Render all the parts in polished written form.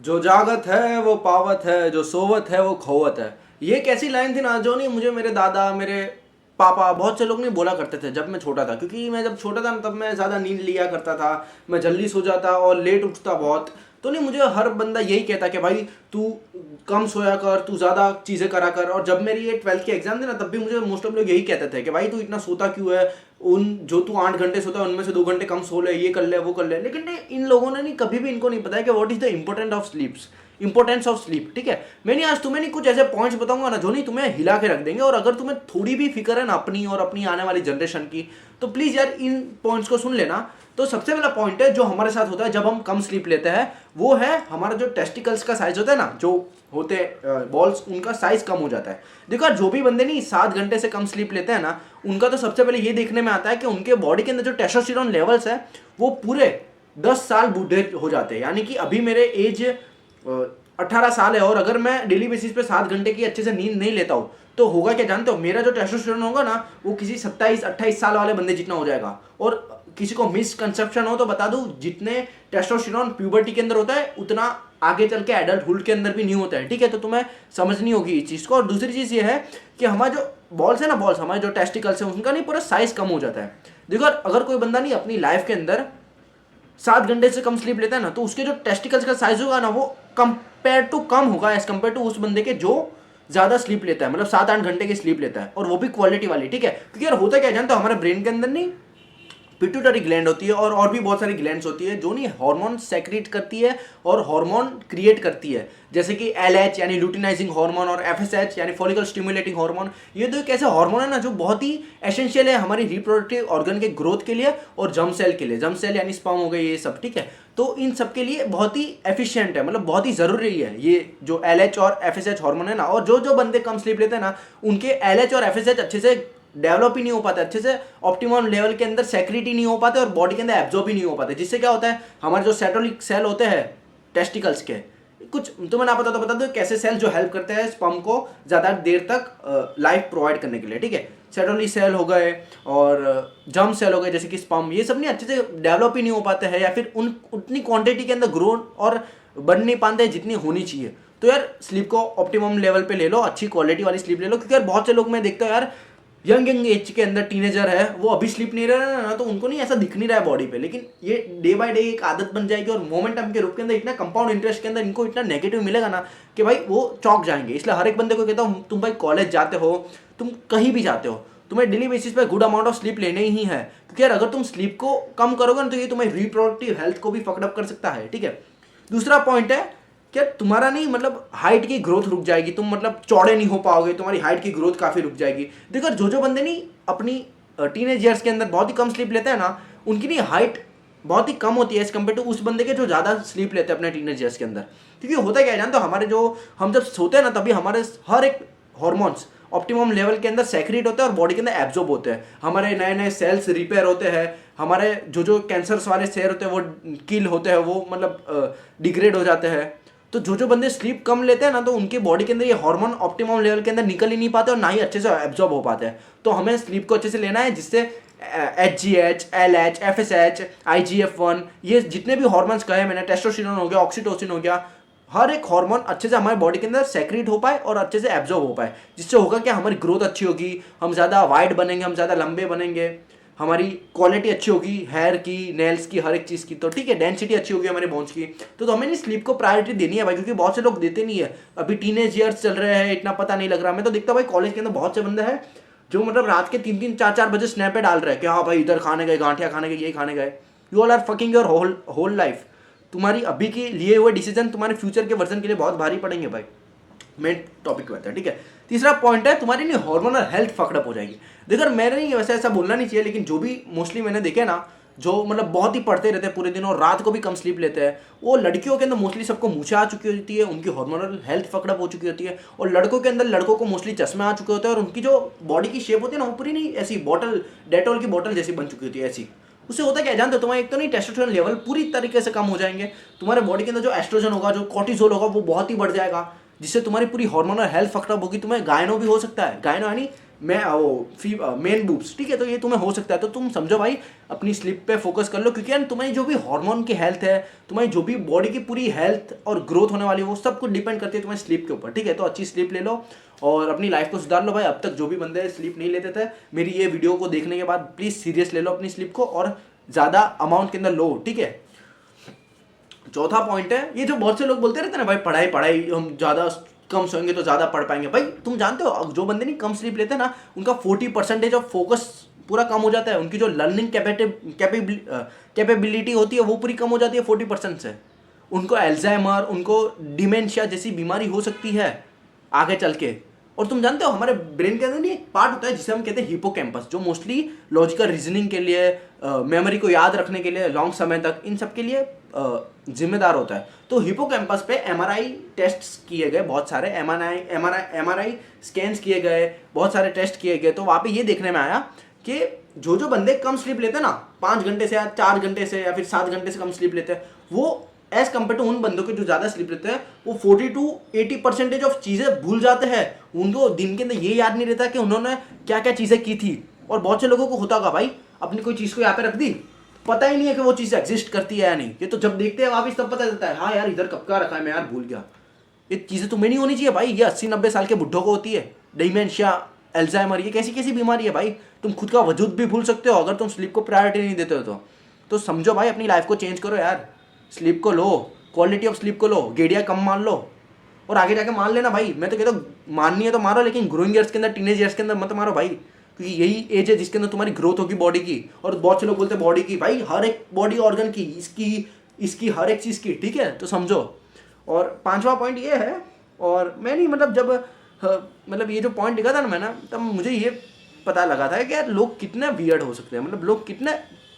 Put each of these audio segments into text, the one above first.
जो जागत है वो पावत है, जो सोवत है वो खोवत है। ये कैसी लाइन थी ना, जो नहीं मुझे मेरे दादा, मेरे पापा, बहुत से लोग नहीं बोला करते थे जब मैं छोटा था। क्योंकि मैं जब छोटा था ना तब मैं ज़्यादा नींद लिया करता था, मैं जल्दी सो जाता और लेट उठता बहुत। तो नहीं, मुझे हर बंदा यही कहता कि भाई तू कम सोया कर, तू ज़्यादा चीज़ें करा कर। और जब मेरी ये 12th के एग्जाम थे ना तब भी मुझे मोस्ट ऑफ लोग यही कहते थे कि भाई तू इतना सोता क्यों है, उन जो तू 8 घंटे सोता है उनमें से 2 घंटे कम सो ले, ये कर ले वो कर ले। लेकिन नहीं, इन लोगों ने नहीं, कभी भी इनको नहीं पता है कि what is the importance of sleep. ठीक है, मैं नहीं आज तुम्हें नहीं कुछ ऐसे पॉइंट्स बताऊंगा ना जो नहीं तुम्हें हिला के रख देंगे। और अगर तुम्हें थोड़ी भी फिक्र है ना अपनी और अपनी आने वाली जनरेशन की, तो प्लीज यार इन पॉइंट्स को सुन लेना। तो सबसे पहला पॉइंट है जो हमारे साथ होता है जब हम कम स्लीप लेते हैं, वो है हमारा जो टेस्टिकल्स का साइज होता है ना, जो होते बॉल्स, उनका साइज कम हो जाता है। देखो यार, जो भी बंदे नहीं 7 घंटे से कम स्लीप लेते हैं ना, उनका तो सबसे पहले ये देखने में आता है कि उनके बॉडी के अंदर जो टेस्टोस्टेरोन लेवल्स है वो पूरे 10 साल बूढ़े हो जाते हैं। यानी कि अभी मेरे एज 18 साल है और अगर मैं डेली बेसिस पे 7 घंटे की अच्छे से नींद नहीं लेता हूँ तो होगा क्या जानते हो, मेरा जो टेस्टोस्टेरोन होगा ना वो किसी 27-28 साल वाले बंदे जितना हो जाएगा। और किसी को मिसकंसेप्शन हो तो बता दूं, जितने टेस्टोस्टेरोन प्यूबर्टी के अंदर होता है उतना आगे चल के एडल्टहुड के अंदर भी नहीं होता है। ठीक है, तो तुम्हें समझनी होगी इस चीज़ को। और दूसरी चीज़ ये है कि हमारे जो बॉल्स है ना, बॉल्स हमारे जो टेस्टिकल्स है उनका नहीं पूरा साइज कम हो जाता है। देखो अगर कोई बंदा नहीं अपनी लाइफ के अंदर 7 घंटे से कम स्लीप लेता है ना, तो उसके जो टेस्टिकल्स का साइज होगा ना वो कंपेयर टू कम होगा एज कंपेयर टू उस बंदे के जो ज्यादा स्लीप लेता है, मतलब 7-8 घंटे की स्लीप लेता है, और वो भी क्वालिटी वाली। ठीक है, क्योंकि यार होता क्या है जानते हो, हमारे ब्रेन के अंदर नहीं पिट्यूटरी ग्लैंड होती है और भी बहुत सारी ग्लैंड्स होती है जो नहीं हार्मोन सेक्रेट करती है और हार्मोन क्रिएट करती है। जैसे कि LH यानी लुटिनाइजिंग हार्मोन और FSH यानी फॉलिकल स्टिमुलेटिंग हार्मोन। ये दो एक ऐसे हार्मोन है ना जो बहुत ही एसेंशियल है हमारी रिप्रोडक्टिव ऑर्गन के ग्रोथ के लिए और जर्म सेल के लिए। जर्म सेल यानी स्पर्म हो गए ये सब। ठीक है, तो इन सब के लिए बहुत ही एफिशिएंट है, मतलब बहुत ही जरूरी है ये जो LH और FSH हार्मोन है ना। और जो जो बंदे कम स्लीप लेते हैं ना उनके LH और FSH अच्छे से डेवलप ही नहीं हो पाते, अच्छे से ऑप्टिमम लेवल के अंदर सेक्रेट ही नहीं हो पाते और बॉडी के अंदर एब्जॉर्ब ही नहीं हो पाते। जिससे क्या होता है, हमारे जो सेटोलिक सेल होते हैं टेस्टिकल्स के, कुछ तुम्हें ना पता तो बता दो कैसे सेल जो हेल्प करते हैं स्पर्म को ज़्यादा देर तक लाइफ प्रोवाइड करने के लिए। ठीक है, सेटोलिक सेल हो गए और जर्म सेल हो गए जैसे कि स्पर्म, ये सब नहीं अच्छे से डेवलप ही नहीं हो पाते हैं या फिर उतनी क्वांटिटी के अंदर ग्रो और बढ़ नहीं पाते जितनी होनी चाहिए। तो यार स्लीप को ऑप्टिमम लेवल पे ले लो, अच्छी क्वालिटी वाली स्लीप ले लो। क्योंकि यार बहुत से लोग मैं देखता हूँ यार यंग एज के अंदर टीनेजर है, वो अभी स्लीप नहीं रहा ना तो उनको नहीं ऐसा दिख नहीं रहा है बॉडी पे, लेकिन ये डे बाय डे एक आदत बन जाएगी और मोमेंटम के रूप के अंदर इतना कंपाउंड इंटरेस्ट के अंदर इनको इतना नेगेटिव मिलेगा ना कि भाई वो चौंक जाएंगे। इसलिए हर एक बंदे को कहता हूँ, तुम भाई कॉलेज जाते हो, तुम कहीं भी जाते हो, तुम्हें डेली बेसिस पे गुड अमाउंट ऑफ स्लीप लेने ही है। क्योंकि यार अगर तुम स्लीप को कम करोगे ना तो ये तुम्हारी रिप्रोडक्टिव हेल्थ को भी फकडअप कर सकता है। ठीक है, दूसरा पॉइंट है क्या तुम्हारा नहीं मतलब हाइट की ग्रोथ रुक जाएगी, तुम मतलब चौड़े नहीं हो पाओगे, तुम्हारी हाइट की ग्रोथ काफ़ी रुक जाएगी। देखो जो बंदे नहीं अपनी टीनेज ईयर्स के अंदर बहुत ही कम स्लीप लेते हैं ना, उनकी नहीं हाइट बहुत ही कम होती है एज कम्पेयर टू उस बंदे के जो ज़्यादा स्लीप लेते हैं अपने टीनेज ईयर्स के अंदर। क्योंकि होता क्या है जानते हो, हमारे जो हम जब सोते हैं ना तभी हमारे हर एक हॉर्मोन्स ऑप्टिमम लेवल के अंदर सेक्रेट होते हैं और बॉडी के अंदर एब्जॉर्ब होते हैं, हमारे नए नए सेल्स रिपेयर होते हैं, हमारे जो कैंसर्स वाले सेल होते हैं वो किल होते हैं, वो मतलब डिग्रेड हो जाते हैं। तो जो बंदे स्लीप कम लेते हैं ना तो उनकी बॉडी के अंदर ये हार्मोन ऑप्टिमम लेवल के अंदर निकल ही नहीं पाते और ना ही अच्छे से एब्जॉर्ब हो पाते हैं। तो हमें स्लीप को अच्छे से लेना है जिससे HGH, LH, FSH, IGF-1 ये जितने भी हार्मोन्स कहे मैंने, टेस्टोस्टेरोन हो गया, ऑक्सीटोसिन हो गया, हर एक हार्मोन अच्छे से हमारे बॉडी के अंदर सेक्रेट हो पाए और अच्छे से एब्जॉर्ब हो पाए। जिससे होगा क्या, हमारी ग्रोथ अच्छी होगी, हम ज़्यादा वाइड बनेंगे, हम ज़्यादा लंबे बनेंगे, हमारी क्वालिटी अच्छी होगी हेयर की, नेल्स की, हर एक चीज़ की। तो ठीक है, डेंसिटी अच्छी होगी हमारे बोन्स की। तो हमें नहीं स्लीप को प्रायोरिटी देनी है भाई, क्योंकि बहुत से लोग देते नहीं है। अभी टीनेज ईयर्स चल रहे हैं, इतना पता नहीं लग रहा। मैं तो देखता हूँ भाई कॉलेज के अंदर बहुत से बंदे हैं जो मतलब रात के 3-3, 4-4 बजे स्नैपे डाल रहे हैं कि हाँ भाई इधर खाने गए, गांठिया खाने गए, ये खाने गए। You all are fucking your whole life. तुम्हारी अभी के लिए हुए डिसीजन तुम्हारे फ्यूचर के वर्जन के लिए बहुत भारी पड़ेंगे भाई। मेन टॉपिक पे आता है। ठीक है, तीसरा पॉइंट है तुम्हारी नहीं हार्मोनल हेल्थ फकडअप हो जाएगी। देखो मैंने नहीं वैसे ऐसा बोलना नहीं चाहिए, लेकिन जो भी मोस्टली मैंने देखे ना जो मतलब बहुत ही पढ़ते रहते हैं पूरे दिन और रात को भी कम स्लीप लेते हैं, वो लड़कियों के अंदर मोस्टली सबको मूछें आ चुकी होती है, उनकी हार्मोनल हेल्थ फकडअप हो चुकी होती है। और लड़कों के अंदर लड़कों को मोस्टली चश्मे आ चुके होते हैं और उनकी जो बॉडी की शेप होती है ना वो पूरी नहीं ऐसी बॉटल, डेटॉल की बॉटल जैसी बन चुकी होती है ऐसी। उससे होता क्या जानते हो, तुम्हारा एक तो नहीं टेस्टोस्टेरोन लेवल पूरी तरीके से कम हो जाएंगे, तुम्हारे बॉडी के अंदर जो एस्ट्रोजन होगा, जो कॉर्टिसोल होगा वो बहुत ही बढ़ जाएगा, जिससे तुम्हारी पूरी हार्मोनल हेल्थ फकडअप होगी। तुम्हें गायनो भी हो सकता है, गायनो यानी मेन बूब्स, ठीक है, तो ये तुम्हें हो सकता है। तो तुम समझो भाई अपनी स्लीप पे फोकस कर लो, क्योंकि यार तुम्हारी जो भी हार्मोन की हेल्थ है, तुम्हारी जो भी बॉडी की पूरी हेल्थ और ग्रोथ होने वाली है, वो सब कुछ डिपेंड करती है तुम्हारी स्लीप के ऊपर, ठीक है। तो अच्छी स्लीप ले लो और अपनी लाइफ को सुधार लो भाई। अब तक जो भी बंदे स्लीप नहीं लेते थे, मेरी ये वीडियो को देखने के बाद प्लीज सीरियस ले लो अपनी स्लीप को और ज्यादा अमाउंट के अंदर लो, ठीक है। चौथा पॉइंट है, ये जो बहुत से लोग बोलते रहते हैं ना भाई पढ़ाई पढ़ाई, हम ज्यादा कम सोएंगे तो ज्यादा पढ़ पाएंगे। भाई तुम जानते हो जो बंदे नहीं कम स्लीप लेते ना, उनका 40% ऑफ फोकस पूरा कम हो जाता है, उनकी जो लर्निंग कैपेबिलिटी होती है वो पूरी कम हो जाती है 40% से। उनको एल्जाइमर, उनको डिमेंशिया जैसी बीमारी हो सकती है आगे चल के। और तुम जानते हो हमारे ब्रेन के अंदर नहीं एक पार्ट होता है जिसे हम कहते हैं हिपोकैम्पस, जो मोस्टली लॉजिकल रीजनिंग के लिए, मेमोरी को याद रखने के लिए लॉन्ग समय तक, इन सब के लिए जिम्मेदार होता है। तो हिपोकैम्पस पे एमआरआई टेस्ट किए गए, बहुत सारे एमआरआई स्कैन्स किए गए, बहुत सारे टेस्ट किए गए। तो वहाँ पे ये देखने में आया कि जो बंदे कम स्लीप लेते हैं ना, 5 घंटे से या 4 घंटे से या फिर 7 घंटे से कम स्लीप लेते हैं, वो एज कम्पेयर टू उन बंदों के जो ज़्यादा स्लीप लेते हैं, वो 40 to 80% ऑफ चीज़ें भूल जाते हैं। उनको दिन के अंदर ये याद नहीं रहता कि उन्होंने क्या क्या चीज़ें की थी। और बहुत से लोगों को होता होगा भाई, अपनी कोई चीज़ को यहाँ पे रख दी, पता ही नहीं है कि वो चीज़ एग्जिस्ट करती है या नहीं। ये तो जब देखते हैं वापिस तब पता चलता है, हाँ यार इधर कब का रखा है, मैं यार भूल गया। ये चीज़ें तुम्हें नहीं होनी चाहिए भाई, ये 80-90 साल के बुढ़ों को होती है, डिमेंशिया, एल्जाइमर, ये कैसी कैसी बीमारी है भाई। तुम खुद का वजूद भी भूल सकते हो अगर तुम स्लीप को प्रायोरिटी नहीं देते हो तो समझो भाई अपनी लाइफ को चेंज करो यार, स्लीप को लो, क्वालिटी ऑफ स्लीप को लो, गेड़िया कम मान लो और आगे जाके मान लेना भाई। मैं तो कहता हूँ माननी है तो मारो, लेकिन ग्रोइंग ईयर्स के अंदर, टीनेज ईयर्स के अंदर मत मारो भाई, क्योंकि यही एज है जिसके अंदर तुम्हारी ग्रोथ होगी बॉडी की। और बहुत से लोग बोलते हैं बॉडी की, भाई हर एक बॉडी ऑर्गन की, इसकी हर एक चीज़ की, ठीक है। तो समझो। और 5वां पॉइंट ये है, और मैं नहीं मतलब जब मतलब ये जो पॉइंट लिखा था ना मैंने, तब मुझे ये पता लगा था कि यार लोग कितने वियर्ड हो सकते हैं, मतलब लोग कितने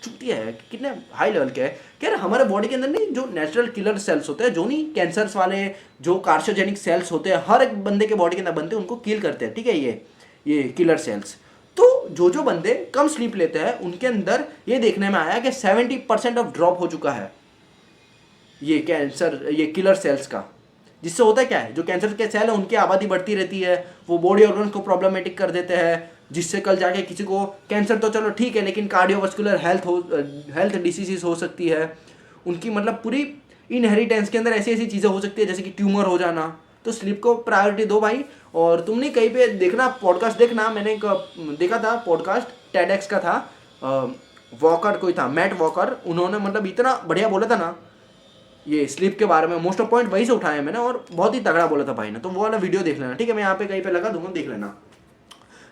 चुतिया है, कितने हाई लेवल के है कि यार हमारे बॉडी के अंदर नहीं जो नेचुरल किलर सेल्स होते हैं, जो नहीं कैंसर्स वाले, जो कार्सियोजेनिक सेल्स होते हैं, हर एक बंदे के बॉडी के अंदर बनते हैं, उनको किल करते हैं, ठीक है, ये किलर सेल्स। तो जो बंदे कम स्लीप लेते हैं उनके अंदर ये देखने में आया कि 70% ऑफ ड्रॉप हो चुका है ये कैंसर, ये किलर सेल्स का। जिससे होता है क्या है, जो कैंसर के सेल है उनकी आबादी बढ़ती रहती है, वो बॉडी ऑर्गन को प्रॉब्लमेटिक कर देते हैं, जिससे कल जाके किसी को कैंसर तो चलो ठीक है, लेकिन कार्डियोवास्कुलर हेल्थ डिसीजेस हो सकती है उनकी, मतलब पूरी इनहेरिटेंस के अंदर ऐसी ऐसी चीज़ें हो सकती है जैसे कि ट्यूमर हो जाना। तो स्लीप को प्रायोरिटी दो भाई। और तुमने कहीं पे देखना, पॉडकास्ट देखना, मैंने एक देखा था पॉडकास्ट, टेडेक्स का था, वॉकर कोई था, मैट वॉकर, उन्होंने मतलब इतना बढ़िया बोला था ना ये स्लीप के बारे में, मोस्ट ऑफ पॉइंट वहीं से उठाए मैंने, और बहुत ही तगड़ा बोला था भाई ने। तो वो वाला वीडियो देख लेना, ठीक है, मैं यहाँ पे कहीं पे लगा दूंगा, देख लेना।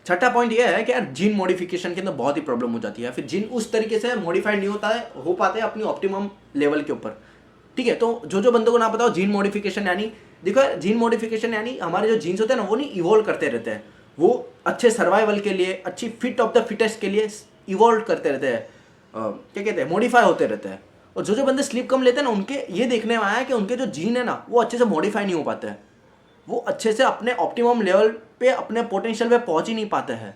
छठा पॉइंट ये है कि यार जीन मॉडिफिकेशन के अंदर बहुत ही प्रॉब्लम हो जाती है, फिर जीन उस तरीके से मॉडिफाइड नहीं हो पाते अपनी ऑप्टिमम लेवल के ऊपर, ठीक है। तो जो बंदों को ना पता हो, जीन मॉडिफिकेशन यानी, देखो जीन मॉडिफिकेशन यानी हमारे जो जीन्स होते हैं ना, वो नहीं इवॉल्व करते रहते हैं, वो अच्छे सर्वाइवल के लिए, अच्छी फिट ऑफ द फिटेस्ट के लिए इवॉल्व करते रहते हैं, क्या कहते हैं, मॉडिफाई होते रहते हैं। और जो बंदे स्लीप कम लेते हैं ना, उनके ये देखने में आया कि उनके जो जीन है ना, वो अच्छे से मॉडिफाई नहीं हो पाते हैं, वो अच्छे से अपने ऑप्टिमम लेवल पे, अपने पोटेंशियल पे पहुंच ही नहीं पाते हैं।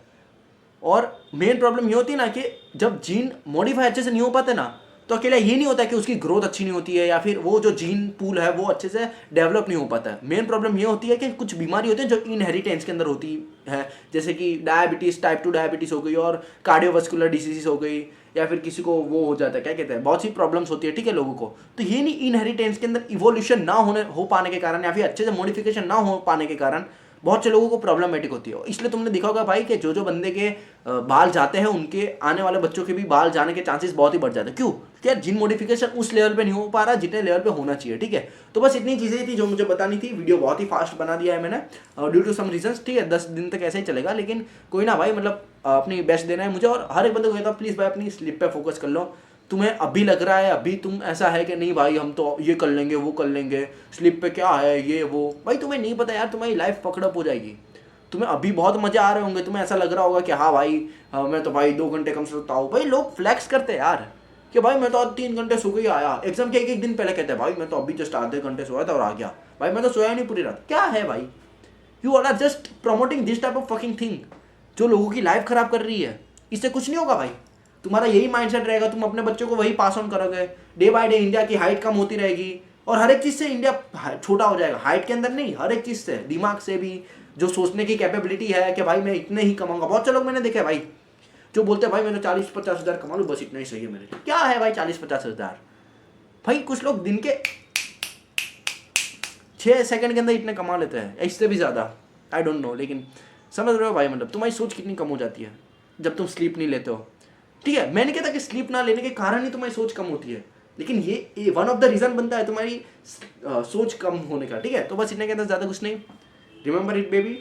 और मेन प्रॉब्लम ये होती है ना कि जब जीन मॉडिफाई अच्छे से नहीं हो पाते ना, तो अकेला ये नहीं होता कि उसकी ग्रोथ अच्छी नहीं होती है या फिर वो जो जीन पूल है वो अच्छे से डेवलप नहीं हो पाता है। मेन प्रॉब्लम ये होती है कि कुछ बीमारी होती है जो इनहेरिटेंस के अंदर होती है, जैसे कि डायबिटीज़, टाइप 2 डायबिटीज़ हो गई, और कार्डियोवास्कुलर डिसीज़ हो गई, या फिर किसी को वो हो जाता है, क्या कहते हैं, बहुत सी प्रॉब्लम्स होती है, ठीक है, लोगों को। तो ये नहीं, इनहेरिटेंस के अंदर इवोल्यूशन ना हो पाने के कारण, या फिर अच्छे से मॉडिफिकेशन ना हो पाने के कारण बहुत से लोगों को प्रॉब्लमेटिक होती है। इसलिए तुमने देखा होगा भाई कि जो बंदे के बाल जाते हैं, उनके आने वाले बच्चों के भी बाल जाने के चांसेस बहुत ही बढ़ जाते हैं। क्यों? क्या जीन मॉडिफिकेशन उस लेवल पे नहीं हो पा रहा जितने लेवल पे होना चाहिए, ठीक है। तो बस इतनी चीज़ें थी जो मुझे बतानी थी। वीडियो बहुत ही फास्ट बना दिया है मैंने ड्यू टू सम रीजंस, ठीक है। 10 दिन तक ऐसे ही चलेगा, लेकिन कोई ना भाई, मतलब अपनी बेस्ट देना है मुझे। और हर एक बंदे को कहता हूँ प्लीज़ भाई अपनी स्लिप पे फोकस कर लो। तुम्हें अभी लग रहा है, अभी तुम ऐसा है कि नहीं भाई हम तो ये कर लेंगे, वो कर लेंगे, स्लिप पे क्या है ये वो, भाई तुम्हें नहीं पता यार, तुम्हारी लाइफ पकड़अप हो जाएगी। तुम्हें अभी बहुत मजे आ रहे होंगे, तुम्हें ऐसा लग रहा होगा कि हाँ भाई मैं तो भाई 2 घंटे कम सोता हूँ। भाई लोग फ्लैक्स करते हैं यार कि भाई मैं तो आज 3 घंटे सो के आया, एग्जाम के एक दिन पहले कहते हैं भाई मैं तो अभी जस्ट आधे घंटे सोया था और आ गया, भाई मैं तो सोया नहीं पूरी रात। क्या है भाई, you are just promoting this type of fucking thing जो लोगों की लाइफ खराब कर रही है। इससे कुछ नहीं होगा भाई, तुम्हारा यही माइंडसेट रहेगा, तुम अपने बच्चों को वही पास ऑन करोगे। डे बाय डे इंडिया की हाइट कम होती रहेगी और हर एक चीज़ से इंडिया छोटा हो जाएगा। हाइट के अंदर नहीं, हर एक चीज़ से, दिमाग से भी, जो सोचने की कैपेबिलिटी है कि भाई मैं इतने ही कमाऊंगा। बहुत से लोग मैंने देखे भाई जो बोलते हैं भाई मैं तो 40-50 हज़ार कमा लूँ, बस इतना ही सही है मेरे लिए। क्या है भाई 40-50 हज़ार? भाई कुछ लोग दिन के 6 सेकंड के अंदर इतने कमा लेते हैं, इससे भी ज़्यादा, आई डोंट नो। लेकिन समझ रहे हो भाई, मतलब तुम्हारी सोच कितनी कम हो जाती है जब तुम स्लीप नहीं लेते हो। ठीक है, मैं नहीं कहता कि स्लीप ना लेने के कारण ही तुम्हारी सोच कम होती है, लेकिन ये वन ऑफ द रीज़न बनता है तुम्हारी सोच कम होने का। ठीक है, तो बस इतने के अंदर ज़्यादा कुछ नहीं। Remember it baby,